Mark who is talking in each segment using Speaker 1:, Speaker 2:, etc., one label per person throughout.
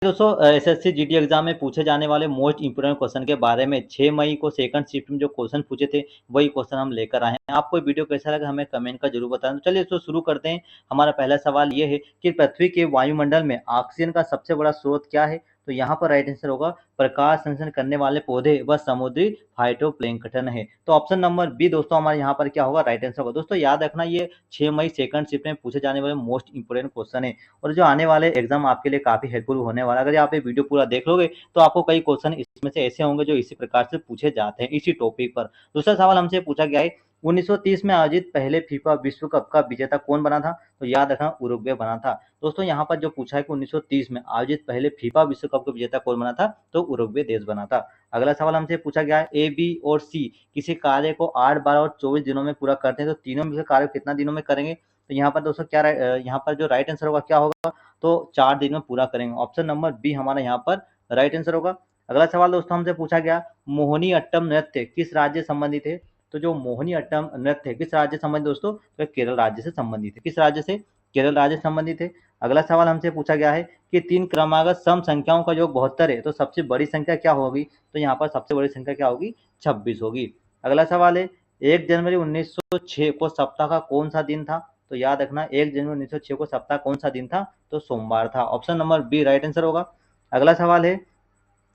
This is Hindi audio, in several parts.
Speaker 1: दोस्तों एसएससी जीडी एग्जाम में पूछे जाने वाले मोस्ट इंपोर्टेंट क्वेश्चन के बारे में 6 मई को सेकंड शिफ्ट में जो क्वेश्चन पूछे थे वही क्वेश्चन हम लेकर आए हैं। आपको वीडियो कैसा लगा हमें कमेंट का जरूर बताना। तो चलिए इसको शुरू करते हैं। हमारा पहला सवाल ये है कि पृथ्वी के वायुमंडल में ऑक्सीजन का सबसे बड़ा स्रोत क्या है? तो यहाँ पर राइट आंसर होगा प्रकाश संश्लेषण करने वाले पौधे व समुद्री फाइटोप्लैंक्टन है। तो ऑप्शन नंबर बी दोस्तों हमारे यहाँ पर क्या होगा? राइट आंसर होगा। दोस्तों याद रखना ये 6 मई सेकंड शिफ्ट में पूछे जाने वाले मोस्ट इंपोर्टेंट क्वेश्चन है और जो आने वाले एग्जाम आपके लिए काफी हेल्पफुल होने वाला है। अगर आप ये वीडियो पूरा देख लोगे तो आपको कई क्वेश्चन इसमें से ऐसे होंगे जो इसी प्रकार से पूछे जाते हैं इसी टॉपिक पर। दूसरा सवाल हमसे पूछा गया है 1930 में आयोजित पहले फीफा विश्व कप का विजेता कौन बना था? तो याद रखना उरुग्वे बना था। दोस्तों यहाँ पर जो पूछा है कि 1930 में आयोजित पहले फीफा विश्व कप का विजेता कौन बना था? तो उरुग्वे देश बना था। अगला सवाल हमसे पूछा गया है ए, बी और सी किसी कार्य को 8, 12 और 24 दिनों में पूरा करते हैं तो तीनों में से कार्य कितना दिनों में करेंगे? तो यहाँ पर दोस्तों क्या यहाँ पर जो राइट आंसर होगा क्या होगा? तो 4 दिन में पूरा करेंगे। ऑप्शन नंबर बी हमारा यहाँ पर राइट आंसर होगा। अगला सवाल दोस्तों हमसे पूछा गया मोहिनी अट्टम नृत्य किस राज्य से संबंधित है? तो जो मोहिनी अट्टम नृत्य है किस राज्य से संबंधित दोस्तों? तो केरल राज्य से संबंधित है। किस राज्य से? केरल राज्य से संबंधित है। अगला सवाल हमसे पूछा गया है कि 3 क्रमागत सम संख्याओं का योग 72 है तो सबसे बड़ी संख्या क्या होगी? तो यहाँ पर सबसे बड़ी संख्या क्या होगी? 26 होगी। अगला सवाल है 1 जनवरी 1906 को सप्ताह का कौन सा दिन था? तो याद रखना 1 जनवरी 1906 को सप्ताह कौन सा दिन था? तो सोमवार था। Option number B right answer होगा। अगला सवाल है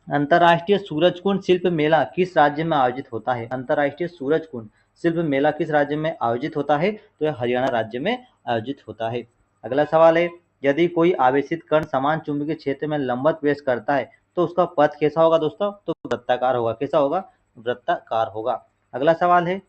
Speaker 1: अंतर्राष्ट्रीय सूरजकुंड शिल्प मेला किस राज्य में आयोजित होता है? अंतर्राष्ट्रीय सूरजकुंड शिल्प मेला किस राज्य में आयोजित होता है? तो यह हरियाणा राज्य में आयोजित होता है। अगला सवाल है यदि कोई आवेशित कण समान चुंबकीय क्षेत्र में लंबवत प्रवेश करता है तो उसका पथ कैसा होगा दोस्तों? तो वृत्ताकार होगा। कैसा होगा? वृत्ताकार होगा। अगला सवाल है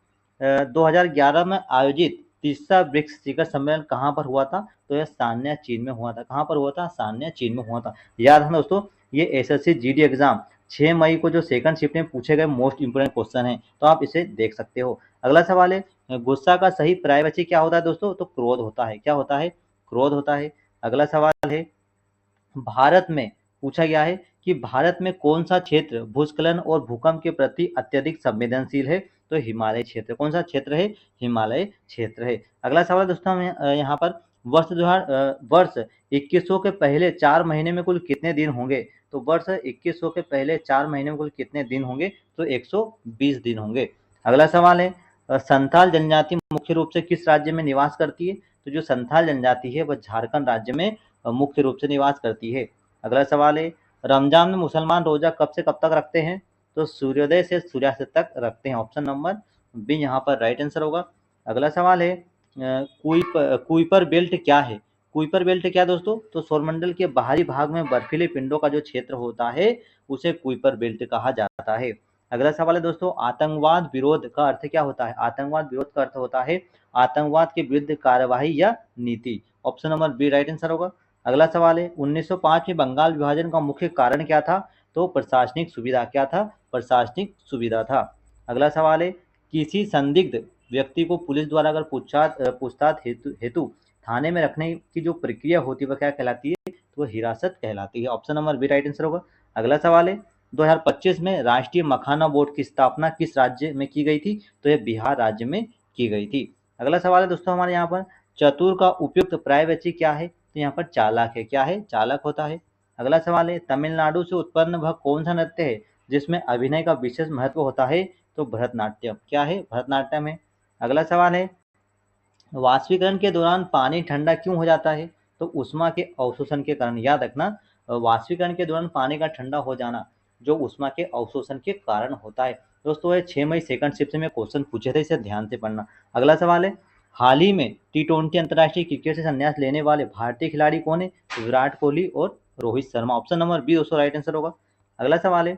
Speaker 1: 2011 में आयोजित तीसरा ब्रिक्स शिखर सम्मेलन कहाँ पर हुआ था? तो यह सान्या चीन में हुआ था। कहाँ पर हुआ था? सान्या चीन में हुआ था। याद है दोस्तों ये एसएससी जीडी एग्जाम 6 मई को जो सेकंड शिफ्ट में पूछे गए मोस्ट इंपोर्टेंट क्वेश्चन है तो आप इसे देख सकते हो। अगला सवाल है गुस्सा का सही पर्यायवाची क्या होता है दोस्तों? तो क्रोध होता है। क्या होता है? क्रोध होता है। अगला सवाल है भारत में पूछा गया है कि भारत में कौन सा क्षेत्र भूस्खलन और भूकंप के प्रति अत्यधिक संवेदनशील है? तो हिमालय क्षेत्र। कौन सा क्षेत्र है? हिमालय क्षेत्र है। अगला सवाल दोस्तों हम यहाँ पर वर्ष 2100 के पहले 4 महीने में कुल कितने दिन होंगे? तो वर्ष 2100 के पहले 4 महीने में कुल कितने दिन होंगे? तो 120 दिन होंगे। अगला सवाल है संथाल जनजाति मुख्य रूप से किस राज्य में निवास करती है? तो जो संथाल जनजाति है वह झारखंड राज्य में मुख्य रूप से निवास करती है। अगला सवाल है रमजान में मुसलमान रोजा कब से कब तक रखते हैं? तो सूर्योदय से सूर्यास्त तक रखते हैं। ऑप्शन नंबर बी यहाँ पर राइट आंसर होगा। अगला सवाल है कुइपर बेल्ट क्या है? कुइपर बेल्ट क्या दोस्तों? तो सौरमंडल के बाहरी भाग में बर्फीले पिंडों का जो क्षेत्र होता है उसे कुइपर बेल्ट कहा जाता है। अगला सवाल है दोस्तों आतंकवाद विरोध का अर्थ क्या होता है? आतंकवाद विरोध का अर्थ होता है आतंकवाद के विरुद्ध कार्यवाही या नीति। Option number B right answer होगा। अगला सवाल है 1905 में बंगाल विभाजन का मुख्य कारण क्या था? तो प्रशासनिक सुविधा। क्या था? प्रशासनिक सुविधा था। अगला सवाल है किसी संदिग्ध व्यक्ति को पुलिस द्वारा अगर पूछताछ हेतु थाने में रखने की जो प्रक्रिया होती है वह क्या कहलाती है? तो वह हिरासत कहलाती है। Option number B right answer होगा। अगला सवाल है 2025 में राष्ट्रीय मखाना बोर्ड की स्थापना किस राज्य में की गई थी? तो यह बिहार राज्य में की गई थी। अगला सवाल है दोस्तों हमारे यहाँ पर चतुर का उपयुक्त पर्यायवाची क्या है? तो यहाँ पर चालाक है। क्या है? चालाक होता है। अगला सवाल है तमिलनाडु से उत्पन्न वह कौन सा नृत्य है जिसमें अभिनय का विशेष महत्व होता है? तो भरतनाट्यम। क्या है? भरतनाट्यम है। अगला सवाल है वाष्पीकरण के दौरान पानी ठंडा क्यों हो जाता है? तो ऊष्मा के अवशोषण के कारण। याद रखना वाष्पीकरण के दौरान पानी का ठंडा हो जाना जो ऊष्मा के अवशोषण के कारण होता है। दोस्तों ये 6 मई सेकंड शिफ्ट में क्वेश्चन पूछे थे इसे ध्यान से पढ़ना। अगला सवाल है हाल ही में टी20 अंतर्राष्ट्रीय क्रिकेट से संन्यास लेने वाले भारतीय खिलाड़ी कौन है? विराट कोहली और Rohit Sharma. Option number B दोस्तों राइट आंसर होगा। अगला सवाल है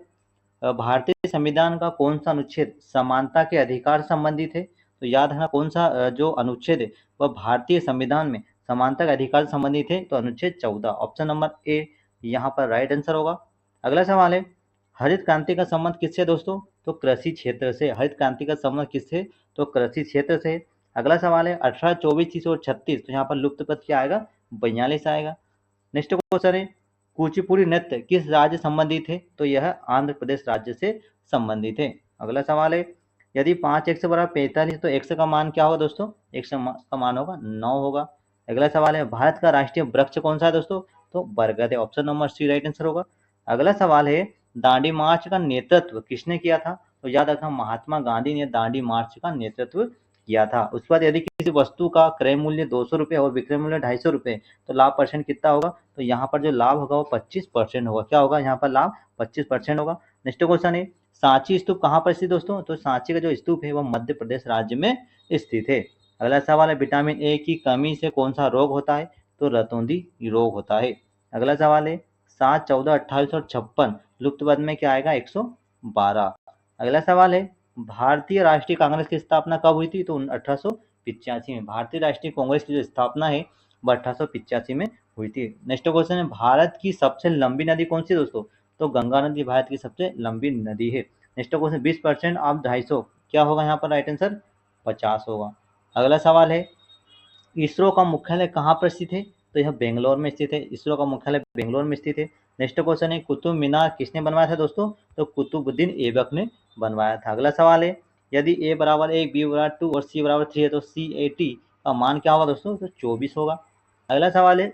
Speaker 1: भारतीय संविधान का कौन सा अनुच्छेद समानता के अधिकार से संबंधित है? तो याद है कौन सा जो अनुच्छेद है वह भारतीय संविधान में समानता के अधिकार से संबंधित है? तो अनुच्छेद 14। ऑप्शन नंबर ए यहाँ पर राइट आंसर होगा। अगला सवाल है हरित क्रांति का संबंध किससे दोस्तों? तो कृषि क्षेत्र से। हरित क्रांति का संबंध किससे? तो कृषि क्षेत्र से। अगला सवाल है 18, 24, 30 और 36 तो यहाँ पर लुप्त पद क्या आएगा? 42 आएगा। नेक्स्ट क्वेश्चन है कुचिपुड़ी नृत्य किस राज्य संबंधित है? तो यह आंध्र प्रदेश राज्य से संबंधित है। अगला सवाल है यदि 5x बराबर 45 तो x का मान क्या होगा दोस्तों? x का मान होगा 9 होगा। अगला सवाल है भारत का राष्ट्रीय वृक्ष कौन सा है दोस्तों? तो बरगद है। Option number C right answer होगा। अगला सवाल है, दांडी मार्च का नेतृत्व किसने किया था? तो याद रखना, महात्मा गांधी ने दांडी मार्च का नेतृत्व किया था। उसके बाद यदि किसी वस्तु का क्रय मूल्य 200 रुपये और विक्रय मूल्य 250 रुपये, तो लाभ परसेंट कितना होगा? तो यहाँ पर जो लाभ होगा वो 25% होगा। क्या होगा यहाँ पर? लाभ 25% होगा। नेक्स्ट क्वेश्चन है, सांची स्तूप कहाँ पर स्थित दोस्तों? तो सांची का जो स्तूप है वो मध्य प्रदेश राज्य में स्थित है। अगला सवाल है, विटामिन ए की कमी से कौन सा रोग होता है? तो रतौंधी रोग होता है। अगला सवाल है, 7, 14, 28 और 56 लुप्त पद में क्या आएगा? 112। अगला सवाल है, भारतीय राष्ट्रीय कांग्रेस की स्थापना कब हुई थी? तो 1885 में। भारतीय राष्ट्रीय कांग्रेस की जो स्थापना है वो 1885 में हुई थी। नेक्स्ट क्वेश्चन है, भारत की सबसे लंबी नदी कौन सी है दोस्तों? तो गंगा नदी भारत की सबसे लंबी नदी है। नेक्स्ट क्वेश्चन, 20% ऑफ 250 क्या होगा यहाँ पर? राइट आंसर 50 होगा। अगला सवाल है, इसरो का मुख्यालय कहाँ पर स्थित है? तो यह बेंगलोर में स्थित है। इसरो का मुख्यालय बेंगलोर में स्थित है। नेक्स्ट क्वेश्चन है, कुतुब मीनार किसने बनवाया था दोस्तों? तो कुतुबुद्दीन ऐबक ने बनवाया था। अगला सवाल है, यदि a बराबर 1, b बराबर 2 और c बराबर 3 है तो CAT का मान क्या होगा दोस्तों? तो 24 होगा। अगला सवाल है,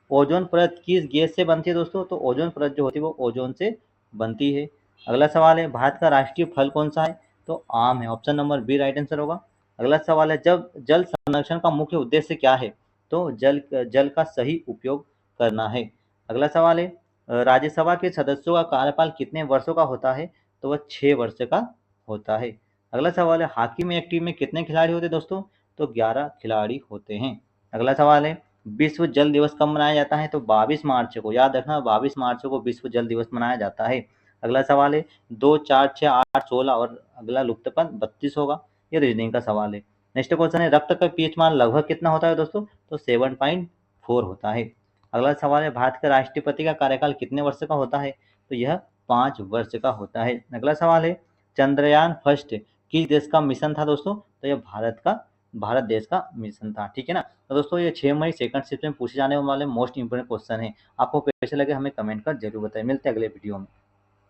Speaker 1: ओजोन परत किस गैस से बनती है दोस्तों? तो ओजोन परत जो होती है वो ओजोन से बनती है। अगला सवाल है, भारत का राष्ट्रीय फल कौन सा है? तो आम है। Option number B right answer होगा। अगला सवाल है, जब जल संरक्षण का मुख्य उद्देश्य क्या है? तो जल का सही उपयोग करना है। अगला सवाल है, राज्यसभा के सदस्यों का कार्यकाल कितने वर्षों का होता है? तो वह 6 वर्ष का होता है। अगला सवाल है, हॉकी में एक टीम में कितने खिलाड़ी होते हैं दोस्तों? तो 11 खिलाड़ी होते हैं। अगला सवाल है, विश्व जल दिवस कब मनाया जाता है? तो 22 मार्च को। याद रखना, 22 मार्च को विश्व जल दिवस मनाया जाता है। अगला सवाल है, 2, 4, 6, 8, 16 और अगला लुप्तपद 32 होगा। ये रीजनिंग का सवाल है। नेक्स्ट क्वेश्चन है, रक्त का पीएच मान लगभग कितना होता है दोस्तों? तो 7.4 होता है। अगला सवाल है, भारत के राष्ट्रपति का कार्यकाल कितने वर्ष का होता है? तो यह 5 वर्ष का होता है। अगला सवाल है, चंद्रयान फर्स्ट किस देश का मिशन था दोस्तों? तो यह भारत देश का मिशन था। ठीक है ना। तो दोस्तों ये 6 मई सेकंड शिफ्ट में पूछे जाने वाले मोस्ट इंपोर्टेंट क्वेश्चन है। आपको कैसे लगे हमें कमेंट कर जरूर बताएं। मिलते हैं अगले वीडियो में।